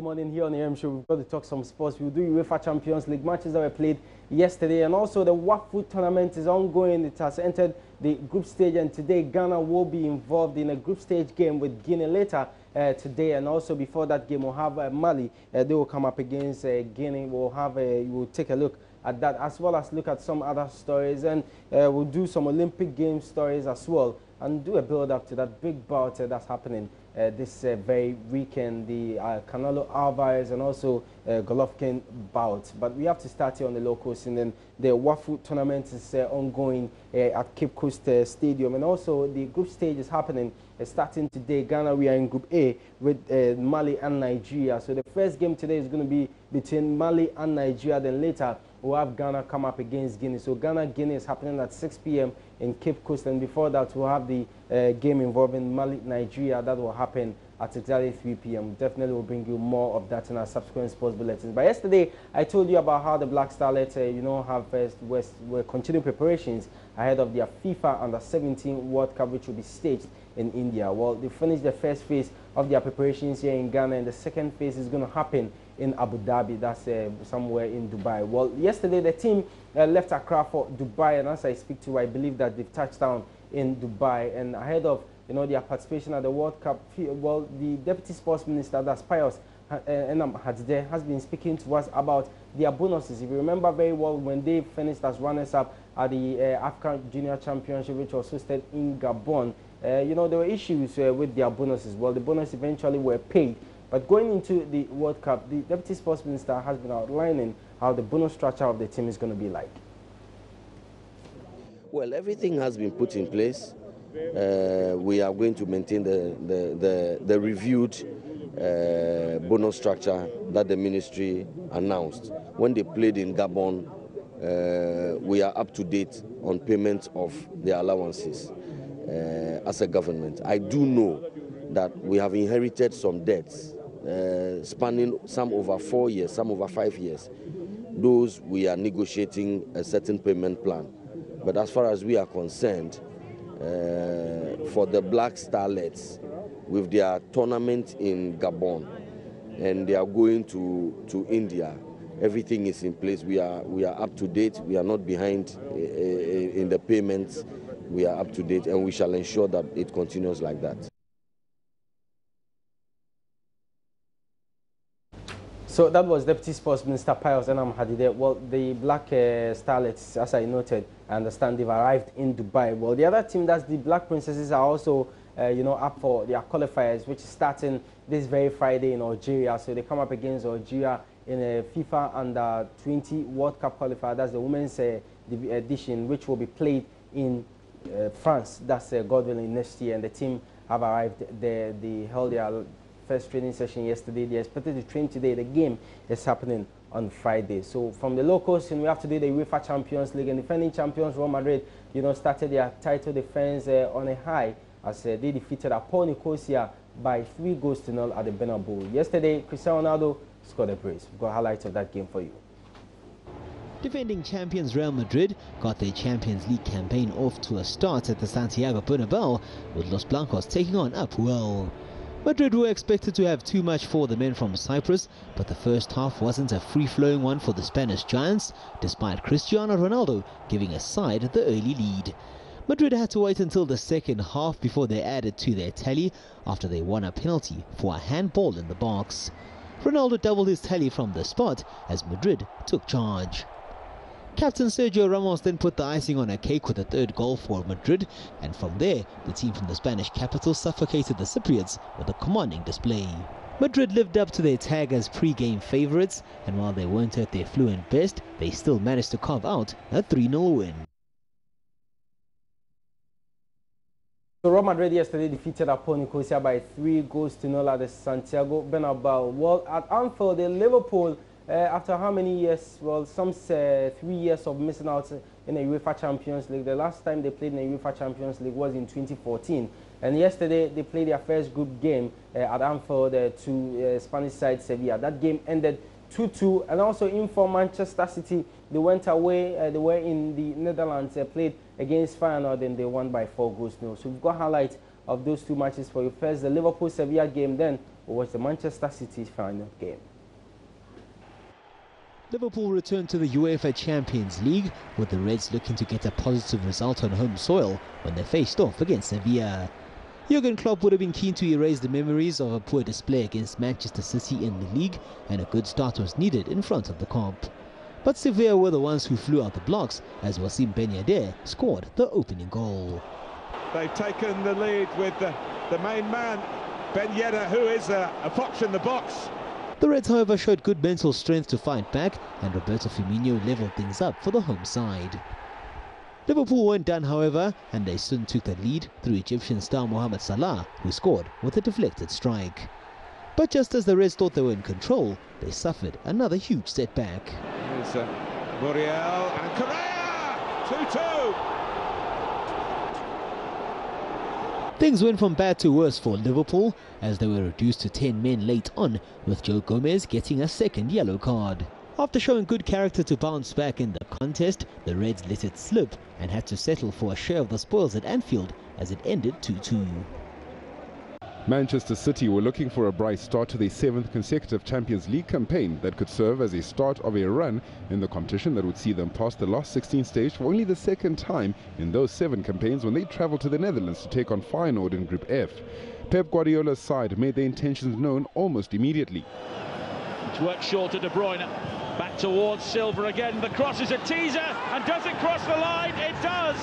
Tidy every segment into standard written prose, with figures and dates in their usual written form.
morning here on the AM Show. We've got to talk some sports. We'll do UEFA Champions League matches that were played yesterday, and also the WAFU tournament is ongoing. It has entered the group stage, and today Ghana will be involved in a group stage game with Guinea later today, and also before that game we'll have Mali. They will come up against Guinea. We'll take a look at that, as well as look at some other stories, and we'll do some Olympic Games stories as well, and do a build-up to that big bout that's happening this very weekend, the Canelo Alvarez and also Golovkin bout. But we have to start here on the local scene. And the WAFU tournament is ongoing at Cape Coast Stadium, and also the group stage is happening starting today. Ghana, we are in Group A with Mali and Nigeria. So the first game today is going to be between Mali and Nigeria. Then later we'll have Ghana come up against Guinea. So Ghana-Guinea is happening at 6 p.m. in Cape Coast, and before that we'll have the game involving Mali-Nigeria. That will happen at exactly 3 p.m. Definitely will bring you more of that in our subsequent sports bulletins. But yesterday I told you about how the Black Starlets, were continuing preparations ahead of their FIFA Under-17 World Cup, which will be staged in India. Well, they finished the first phase of their preparations here in Ghana, and the second phase is going to happen in Abu Dhabi. That's somewhere in Dubai. Well, yesterday the team left Accra for Dubai, and as I speak to you, I believe that they've touched down in Dubai. And ahead of their participation at the World Cup, well, the Deputy Sports Minister, that's Pius Hadide, has been speaking to us about their bonuses. If you remember very well, when they finished as runners-up at the African Junior Championship, which was hosted in Gabon, there were issues with their bonuses. Well, the bonus eventually were paid. But going into the World Cup, the Deputy Sports Minister has been outlining how the bonus structure of the team is going to be like. Well, everything has been put in place. We are going to maintain the reviewed bonus structure that the ministry announced. When they played in Gabon, we are up to date on payment of their allowances as a government. I do know that we have inherited some debts spanning some over 4 years, some over 5 years. Those we are negotiating a certain payment plan. But as far as we are concerned, for the Black Starlets, with their tournament in Gabon, and they are going to India, everything is in place. We are up to date. We are not behind in the payments. We are up to date, and we shall ensure that it continues like that. So that was Deputy Sports Minister Pius Hadide. Well, the Black Starlets, as I noted, I understand they've arrived in Dubai. Well, the other team, that's the Black Princesses, are also up for their qualifiers, which is starting this very Friday in Algeria. So they come up against Algeria in a FIFA Under-20 World Cup qualifier. That's the women's edition, which will be played in France. That's God willing next year. And the team have arrived there. They held their first training session yesterday. They are expected to train today. The game is happening on Friday. So from the locals, we have to do the UEFA Champions League, and defending champions Real Madrid, started their title defense on a high as they defeated Apol Nicosia by 3-0 at the Bernabeu. Yesterday, Cristiano Ronaldo scored a brace. We've got highlights of that game for you. Defending champions Real Madrid got their Champions League campaign off to a start at the Santiago Bernabeu, with Los Blancos taking on Apoel. Madrid were expected to have too much for the men from Cyprus, but the first half wasn't a free-flowing one for the Spanish giants, despite Cristiano Ronaldo giving a side the early lead. Madrid had to wait until the second half before they added to their tally after they won a penalty for a handball in the box. Ronaldo doubled his tally from the spot as Madrid took charge. Captain Sergio Ramos then put the icing on a cake with a third goal for Madrid, and from there, the team from the Spanish capital suffocated the Cypriots with a commanding display. Madrid lived up to their tag as pre-game favourites, and while they weren't at their fluent best, they still managed to carve out a 3-0 win. So Real Madrid yesterday defeated Apol Nicosia by 3-0 at the Santiago Bernabeu. Well, at Anfield, the Liverpool, after how many years? Well, some 3 years of missing out in the UEFA Champions League. The last time they played in the UEFA Champions League was in 2014. And yesterday they played their first group game at Anfield to Spanish side Sevilla. That game ended 2-2. And also in for Manchester City, they went away. They were in the Netherlands, played against Feyenoord, and they won by 4-0. So we've got highlights of those two matches for you. First, the Liverpool-Sevilla game, then we'll watch the Manchester City final game. Liverpool returned to the UEFA Champions League, with the Reds looking to get a positive result on home soil when they faced off against Sevilla. Jurgen Klopp would have been keen to erase the memories of a poor display against Manchester City in the league, and a good start was needed in front of the comp. But Sevilla were the ones who flew out the blocks as Wassim Ben Yedder scored the opening goal. They've taken the lead with the main man, Ben Yedder, who is a fox in the box. The Reds, however, showed good mental strength to fight back, and Roberto Firmino levelled things up for the home side. Liverpool weren't done, however, and they soon took the lead through Egyptian star Mohamed Salah, who scored with a deflected strike. But just as the Reds thought they were in control, they suffered another huge setback. Here's Muriel and Correa! 2-2! Things went from bad to worse for Liverpool as they were reduced to 10 men late on, with Joe Gomez getting a second yellow card. After showing good character to bounce back in the contest, the Reds let it slip and had to settle for a share of the spoils at Anfield as it ended 2-2. Manchester City were looking for a bright start to their 7th consecutive Champions League campaign that could serve as a start of a run in the competition that would see them past the last 16 stage for only the second time in those 7 campaigns when they travelled to the Netherlands to take on Feyenoord in Group F. Pep Guardiola's side made their intentions known almost immediately. It's worked short to De Bruyne. Back towards Silva again. The cross is a teaser, and does it cross the line? It does!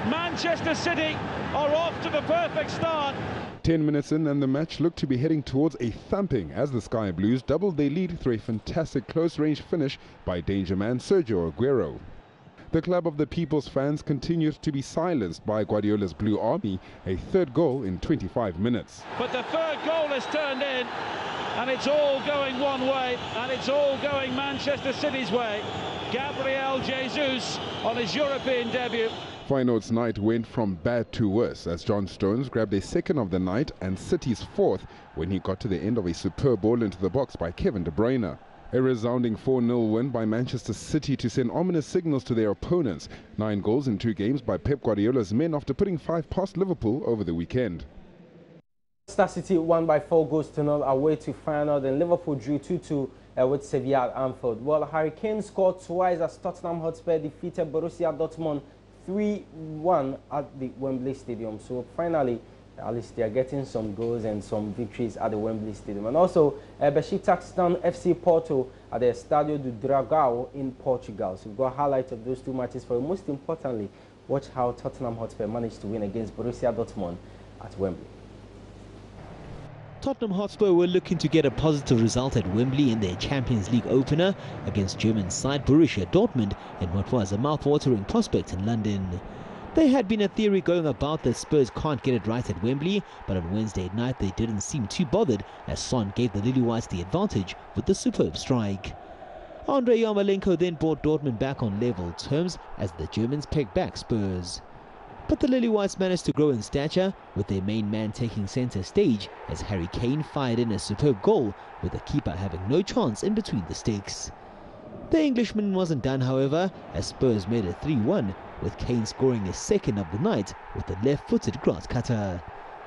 Manchester City are off to the perfect start. 10 minutes in and the match looked to be heading towards a thumping as the Sky Blues doubled their lead through a fantastic close-range finish by danger man Sergio Aguero. The Club of the People's fans continued to be silenced by Guardiola's Blue Army, a third goal in 25 minutes. But the third goal is turned in, and it's all going one way, and it's all going Manchester City's way. Gabriel Jesus on his European debut. Feyenoord's night went from bad to worse as John Stones grabbed a second of the night and City's fourth when he got to the end of a superb ball into the box by Kevin De Bruyne. A resounding 4-0 win by Manchester City to send ominous signals to their opponents. 9 goals in 2 games by Pep Guardiola's men after putting 5 past Liverpool over the weekend. Manchester City won by 4-0 away to Feyenoord, and Liverpool drew 2-2 with Sevilla at Anfield. Well, Harry Kane scored twice as Tottenham Hotspur defeated Borussia Dortmund 3-1 at the Wembley Stadium. So finally, at least they are getting some goals and some victories at the Wembley Stadium. And also, Besiktas down FC Porto at the Estádio do Dragão in Portugal. So we've got highlights of those 2 matches for you. Most importantly, watch how Tottenham Hotspur managed to win against Borussia Dortmund at Wembley. Tottenham Hotspur were looking to get a positive result at Wembley in their Champions League opener against German side Borussia Dortmund in what was a mouth-watering prospect in London. There had been a theory going about that Spurs can't get it right at Wembley, but on Wednesday night they didn't seem too bothered as Son gave the Lily Whites the advantage with the superb strike. Andrei Yarmolenko then brought Dortmund back on level terms as the Germans pegged back Spurs. But the Lily Whites managed to grow in stature, with their main man taking centre stage as Harry Kane fired in a superb goal, with the keeper having no chance in between the sticks. The Englishman wasn't done, however, as Spurs made it 3-1, with Kane scoring his second of the night with the left-footed grass cutter.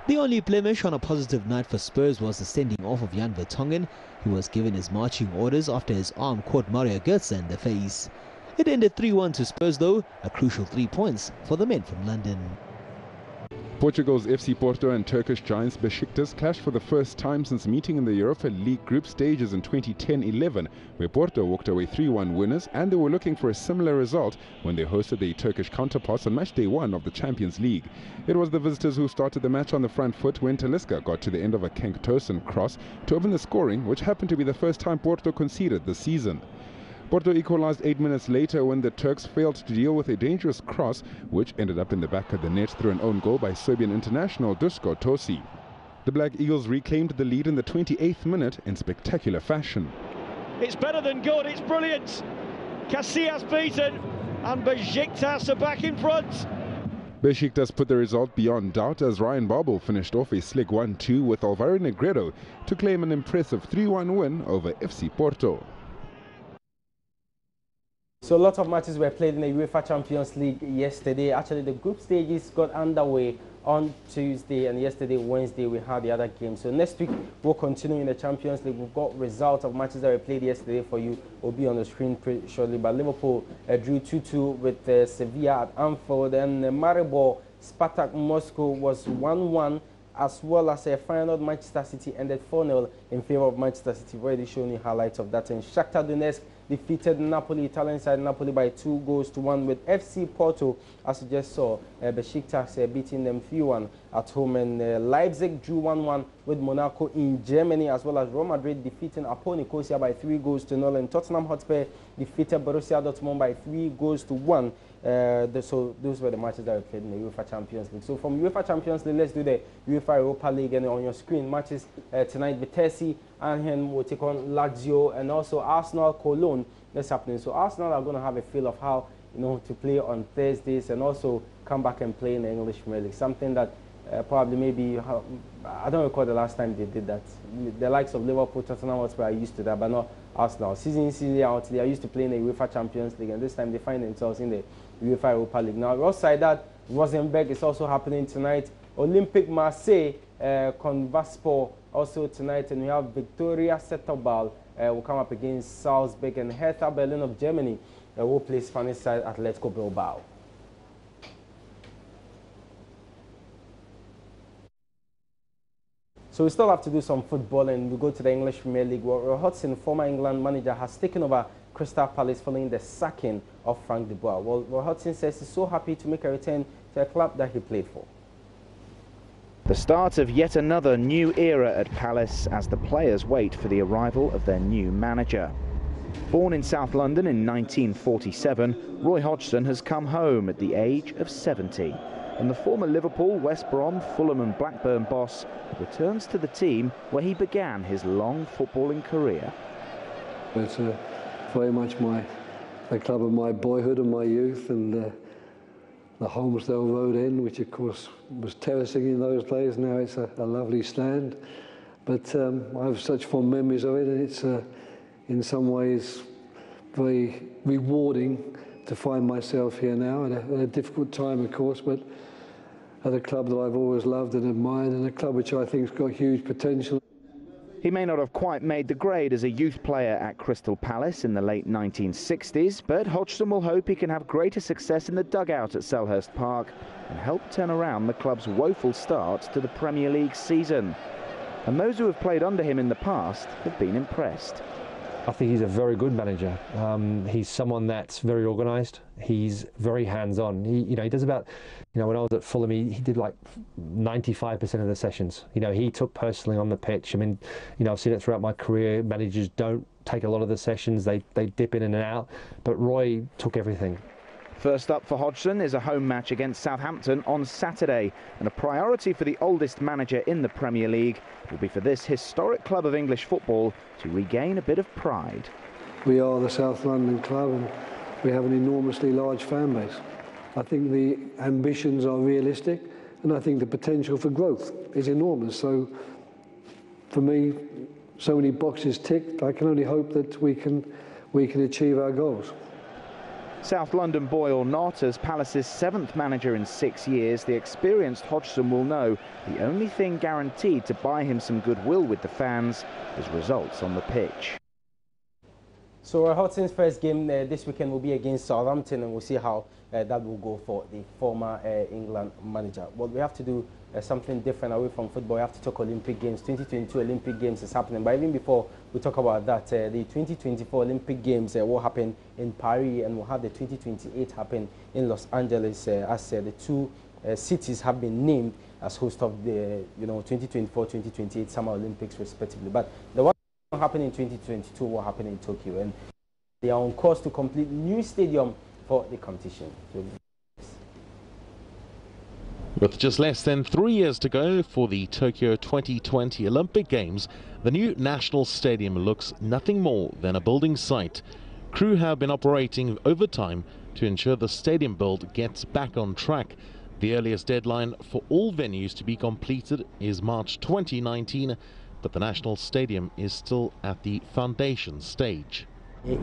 The only blemish on a positive night for Spurs was the sending off of Jan Vertonghen, who was given his marching orders after his arm caught Mario Götze in the face. It ended 3-1 to Spurs though, a crucial 3 points for the men from London. Portugal's FC Porto and Turkish giants Besiktas clashed for the first time since meeting in the Europa League group stages in 2010-11, where Porto walked away 3-1 winners, and they were looking for a similar result when they hosted their Turkish counterparts on match day 1 of the Champions League. It was the visitors who started the match on the front foot when Talisca got to the end of a Cenk Tosun cross to open the scoring, which happened to be the first time Porto conceded this season. Porto equalized 8 minutes later when the Turks failed to deal with a dangerous cross, which ended up in the back of the net through an own goal by Serbian international Duško Tosi. The Black Eagles reclaimed the lead in the 28th minute in spectacular fashion. It's better than good, it's brilliant. Casillas beaten, and Besiktas are back in front. Besiktas put the result beyond doubt as Ryan Babel finished off a slick 1-2 with Alvaro Negredo to claim an impressive 3-1 win over FC Porto. So lots of matches were played in the UEFA Champions League yesterday. Actually, the group stages got underway on Tuesday, and yesterday, Wednesday, we had the other game. So next week, we'll continue in the Champions League. We've got results of matches that we played yesterday for you. Will be on the screen pretty shortly. But Liverpool drew 2-2 with Sevilla at Anfield, and Maribor Spartak Moscow was 1-1. As well as a final, Manchester City ended 4-0 in favor of Manchester City. We've already shown you highlights of that. And Shakhtar Donetsk defeated Napoli, Italian side Napoli, by 2-1 with FC Porto, as you just saw, Besiktas beating them 3-1 at home. And Leipzig drew 1-1 with Monaco in Germany, as well as Real Madrid defeating Apoel Nicosia by 3-0. And Tottenham Hotspur defeated Borussia Dortmund by 3-1. So those were the matches that we played in the UEFA Champions League. So from UEFA Champions League, let's do the UEFA Europa League. And on your screen, matches tonight, Vitesse Arnhem will take on Lazio, and also Arsenal Cologne. That's happening. So Arsenal are going to have a feel of how, to play on Thursdays, and also come back and play in the English Premier League. Something that probably maybe, I don't recall the last time they did that. The likes of Liverpool, Tottenham Hotspur are used to that, but not Arsenal. Season out, they are used to playing in the UEFA Champions League, and this time they find themselves in the UEFA Europa League. Now, outside that, Rosenberg is also happening tonight. Olympique Marseille, Convaspor also tonight, and we have Victoria Setúbal will come up against Salzburg, and Hertha Berlin of Germany will play Spanish side Atletico Bilbao. So we still have to do some football, and we go to the English Premier League, where Roy Hodgson, former England manager, has taken over Crystal Palace following the sacking of Frank de Boer. Well, Roy Hodgson says he's so happy to make a return to a club that he played for. The start of yet another new era at Palace as the players wait for the arrival of their new manager. Born in South London in 1947, Roy Hodgson has come home at the age of 70. And the former Liverpool, West Brom, Fulham and Blackburn boss returns to the team where he began his long footballing career. It's very much the club of my boyhood and my youth, and the Holmesdale Road End, which of course was terracing in those days. Now it's a lovely stand. But I have such fond memories of it, and it's in some ways very rewarding to find myself here now at a difficult time, of course, but at a club that I've always loved and admired, and a club which I think has got huge potential. He may not have quite made the grade as a youth player at Crystal Palace in the late 1960s, but Hodgson will hope he can have greater success in the dugout at Selhurst Park and help turn around the club's woeful start to the Premier League season. And those who have played under him in the past have been impressed. I think he's a very good manager. He's someone that's very organised. He's very hands-on. He does about, when I was at Fulham, he did like 95% of the sessions. He took personally on the pitch. I mean, I've seen it throughout my career. Managers don't take a lot of the sessions. They dip in and out. But Roy took everything. First up for Hodgson is a home match against Southampton on Saturday, and a priority for the oldest manager in the Premier League will be for this historic club of English football to regain a bit of pride. We are the South London club, and we have an enormously large fan base. I think the ambitions are realistic, and I think the potential for growth is enormous. So for me, so many boxes ticked. I can only hope that we can achieve our goals. South London boy or not, as Palace's 7th manager in 6 years, the experienced Hodgson will know the only thing guaranteed to buy him some goodwill with the fans is results on the pitch. So Hodgson's first game this weekend will be against Southampton, and we'll see how that will go for the former England manager. Well, we have to do something different away from football. We have to talk Olympic Games. 2022 Olympic Games is happening. But even before we talk about that, the 2024 Olympic Games will happen in Paris, and we'll have the 2028 happen in Los Angeles, as the two cities have been named as host of the 2024-2028 Summer Olympics respectively. But the one happening in 2022 will happen in Tokyo, and they are on course to complete new stadium for the competition. With just less than 3 years to go for the Tokyo 2020 Olympic Games, the new National Stadium looks nothing more than a building site. Crew have been operating overtime to ensure the stadium build gets back on track. The earliest deadline for all venues to be completed is March 2019, but the National Stadium is still at the foundation stage. I'm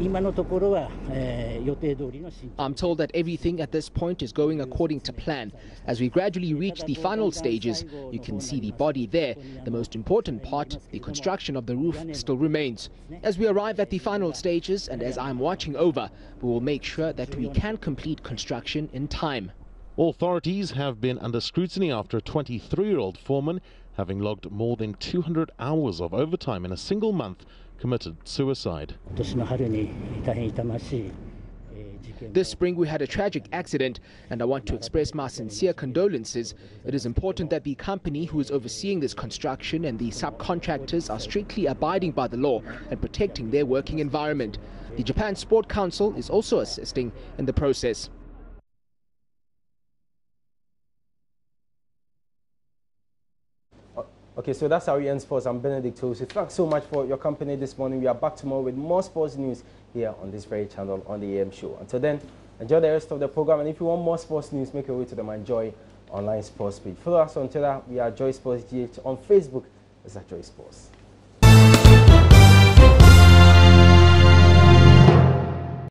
told that everything at this point is going according to plan. As we gradually reach the final stages, you can see the body there. The most important part, the construction of the roof, still remains. As we arrive at the final stages and as I'm watching over, we will make sure that we can complete construction in time. Authorities have been under scrutiny after a 23-year-old foreman, having logged more than 200 hours of overtime in a single month, committed suicide. This spring we had a tragic accident, and I want to express my sincere condolences. It is important that the company who is overseeing this construction and the subcontractors are strictly abiding by the law and protecting their working environment. The Japan Sport Council is also assisting in the process. Okay, so that's how we end sports. I'm Benedict Tosi. Thanks so much for your company this morning. We are back tomorrow with more sports news here on this very channel on the AM show. Until then, enjoy the rest of the program. And if you want more sports news, make your way to the My Joy online sports page. Follow us on Twitter. We are Joy Sports GH. On Facebook, it's at Joy Sports.